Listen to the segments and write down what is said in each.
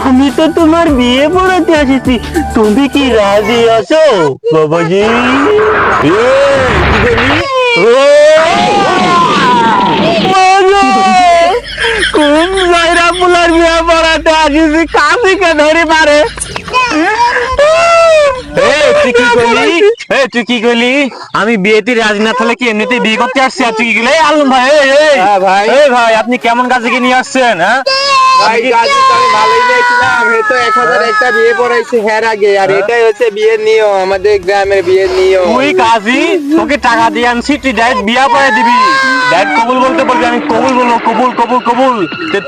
আমি তো তোমার বিয়ে পড়াতে এসেছি, তুমি কি রাজি আছো বাবাজি? কি বলি? কোন জায়গা পোলার বিয়ে পড়াতে আসিছি, কাশিকে ধরে পারে। তুই কি করলি? আমি বিয়েতে রাজি না থাকলে কি এমনিতেই বিয়ে করতে আসছি? আর তুই কি করলি? আলম ভাই, ভাই আপনি কেমন কাজে কি নিয়ে আসছেন? হ্যাঁ ভাই কাজ তো আমি ভালোই নিয়েছিলাম। এ তো 1001টা বিয়ে পড়াইছে হের আগে, আর এটাই হচ্ছে বিয়ের নিয়ম, আমাদের গ্রামের বিয়ের নিয়ম। তুই কাজী, তোকে টাকা দিয়ে আনছি, তুই ডাইরেক্ট বিয়া পড়াই দিবি, ডাইরেক্ট কবুল বলতে বলবি। আমি কবুল বলবো, কবুল কবুল কবুল।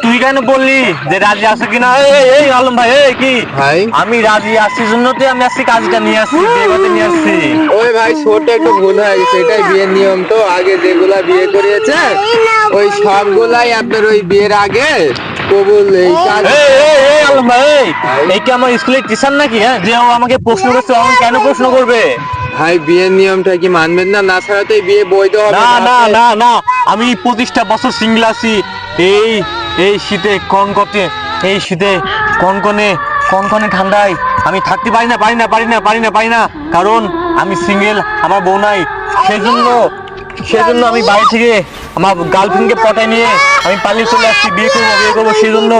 তুই কেন বললি যে রাজি আছে কিনা? এই আলম ভাই, কি ভাই আমি রাজি আছি জন্য তো আমি আজকে কাজটা নিয়ে আসছি, বিয়ে করতে নিয়ে আসছি। ওই ভাই ছোট একটু ভুল হয়ে গেছে, এটাই বিয়ের নিয়ম। তো আগে যেগুলা বিয়ে করিয়েছে ওই সবগুলাই আপনার ওই বিয়ের আগে কবুল। এই কাজ আলম ভাই, এই কি আমার স্কুলের টিচার নাকি? হ্যাঁ, যে ও আমাকে প্রশ্ন করছে, আমাকে কেন প্রশ্ন করবে? ভাই বিয়ের নিয়মটা কি মানবেন না? না ছাড়া তো এই বিয়ে বৈধ হবে না না। না না না, আমি 25টা বছর সিঙ্গেল আছি। এই এই শীতে কনকনে, এই শীতে কনকনে কনকনে ঠান্ডায় আমি থাকতে পারি না, পারি না, পারি না, পারি না, পারি না, কারণ আমি সিঙ্গেল, আমার বউ নাই। সেজন্য আমি বাড়ি থেকে আমার গার্লফ্রেন্ডকে পটায় নিয়ে আমি পালিয়ে চলে আসছি, বিয়ে করবো, বিয়ে করবো সেজন্য।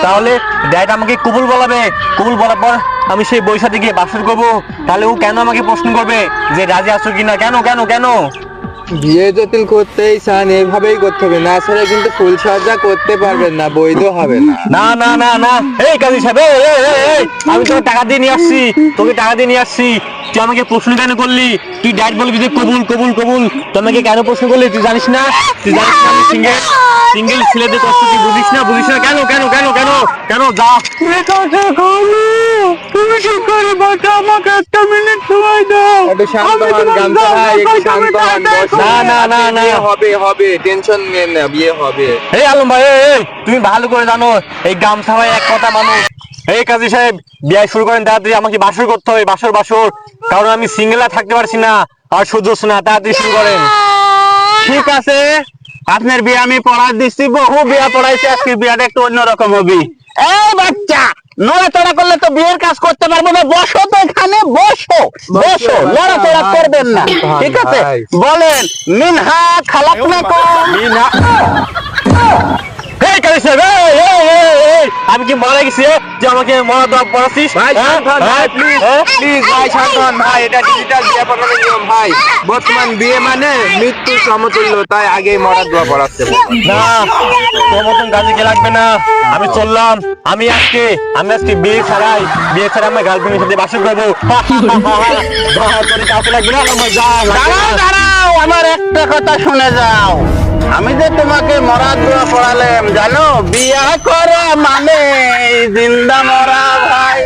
তাহলে ড্যাড আমাকে কবুল বলাবে, কবুল বলার পর আমি সেই বউর সাথে গিয়ে বাসর করবো। তাহলে ও কেন আমাকে প্রশ্ন করবে যে রাজি আছো কিনা? কেন কেন কেন? বিয়ে যদি করতেই চান এইভাবেই করতে হবে, না ছাড়া কিন্তু ফুলসজ্জা করতে পারবেন না, বৈধ হবে না। না না না না, এই কাজী সাহেব, আমি তোকে টাকা দিয়ে নিয়ে আসছি, তোকে টাকা দিয়ে নিয়ে আসছি, তুই আমাকে প্রশ্ন কেন করলি? তুই ডাইরেক্ট বলবি যে কবুল কবুল কবুল। তুই আমাকে কেন প্রশ্ন করলি? তুই জানিস না, তুই জানিস না আমি সিঙ্গেল, সিঙ্গেল ছেলেদের কষ্ট তুই বুঝিস না, বুঝিস না? কেন কেন কেন কেন কেন? যা, তুমি কি করে বাঁচা, আমাকে একটা মিনিট সময় দাও। একটু শান্ত হন গামছা ভাই, একটু শান্ত হন, বসুন। না না না না, বিয়ে হবে হবে, টেনশন নেন না, বিয়ে হবে। এই আলম ভাই, তুমি ভালো করে জানো এই গামছা ভাই এক কথা মানুষ। এই কাজী সাহেব, বিয়ে শুরু করেন তাড়াতাড়ি, আমাকে বাসর করতে হবে, বাসর বাসর, কারণ আমি সিঙ্গেল আর থাকতে পারছি না, আর সহ্য হচ্ছে না, তাড়াতাড়ি শুরু করেন। ঠিক আছে, আপনার বিয়ে আমি পড়াই দিচ্ছি, বহু বিয়ে পড়াইছি, আজকে বিয়েটা একটু অন্যরকম হবে। এই বাচ্চা, নড়াচড়া করলে তো বিয়ের কাজ করতে পারবো না, বসো তো এখানে, বসো বসো, নড়াচড়া করবেন না, ঠিক আছে? বলেন মিনহা খালাকনাকুম মিনহা। এই কাজী সাহেব, আমি কি মারা গেছি যে আমাকে মরা দোয়া পড়াচ্ছিস? ভাই শান্ত হন ভাই, প্লিজ প্লিজ ভাই শান্ত হন ভাই, এটা ডিজিটাল বিয়ে পড়ানোর নিয়ম ভাই। বর্তমান বিয়ে মানে মৃত্যু সমতুল্য, তাই আগেই মরার দোয়া পড়াচ্ছে। না, তোর মতন কাজে লাগবে না, আমি চললাম। আমি আজকে বিয়ে ছাড়াই, বিয়ে ছাড়া আমার গার্লফ্রেন্ডের সাথে বাসর করবো। কাউকে লাগবে না, দাঁড়াও দাঁড়াও, আমার একটা কথা শুনে যাও। আমি যে তোমাকে মরার দোয়া পড়ালাম, জানো বিয়া করা মানে জিন্দা মরা ভাই।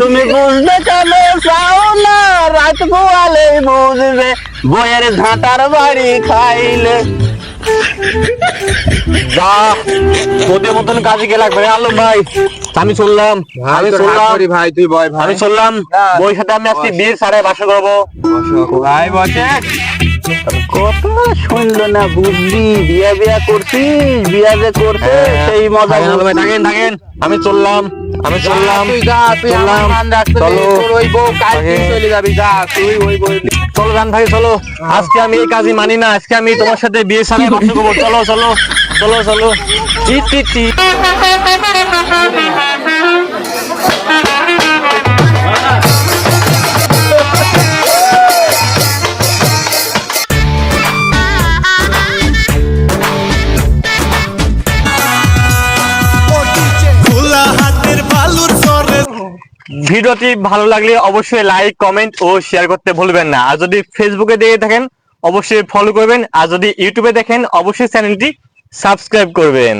তুমি বুঝতে কেন চাও না? রাত পোয়ালে বুঝবে, বইয়ের ঝাঁটার বাড়ি খাইলে। যা, তোদের মতন কাজে লাগবে না আলম ভাই। আমি চললাম, আমি চললাম ভাই, তুই বয় ভাই, আমি চললাম। বউর সাথে আমি আজকে বিয়ে ছাড়াই বাসর করবো। ভাই বসে। কথা শুনলো না, বুঝলি বিয়া বিয়া করছিস, বিয়া যে করছে সেই মজা। থাকেন থাকেন, আমি চললাম, আমি চললাম, তুই যা, তুই আমার মান রাখতে চলো। তোর ওই বউ কালকে চলে যাবি, যা তুই ওই বউ। চলো জান ভাই, চলো। আজকে আমি এই কাজই মানি না, আজকে আমি তোমার সাথে বিয়ে ছাড়াই বাসর করবো। চলো চলো চলো চলো। টি টি টি। ভিডিওটি ভালো লাগলে অবশ্যই লাইক, কমেন্ট ও শেয়ার করতে ভুলবেন না। আর যদি ফেসবুকে দেখে থাকেন অবশ্যই ফলো করবেন, আর যদি ইউটিউবে দেখেন অবশ্যই চ্যানেলটি সাবস্ক্রাইব করবেন।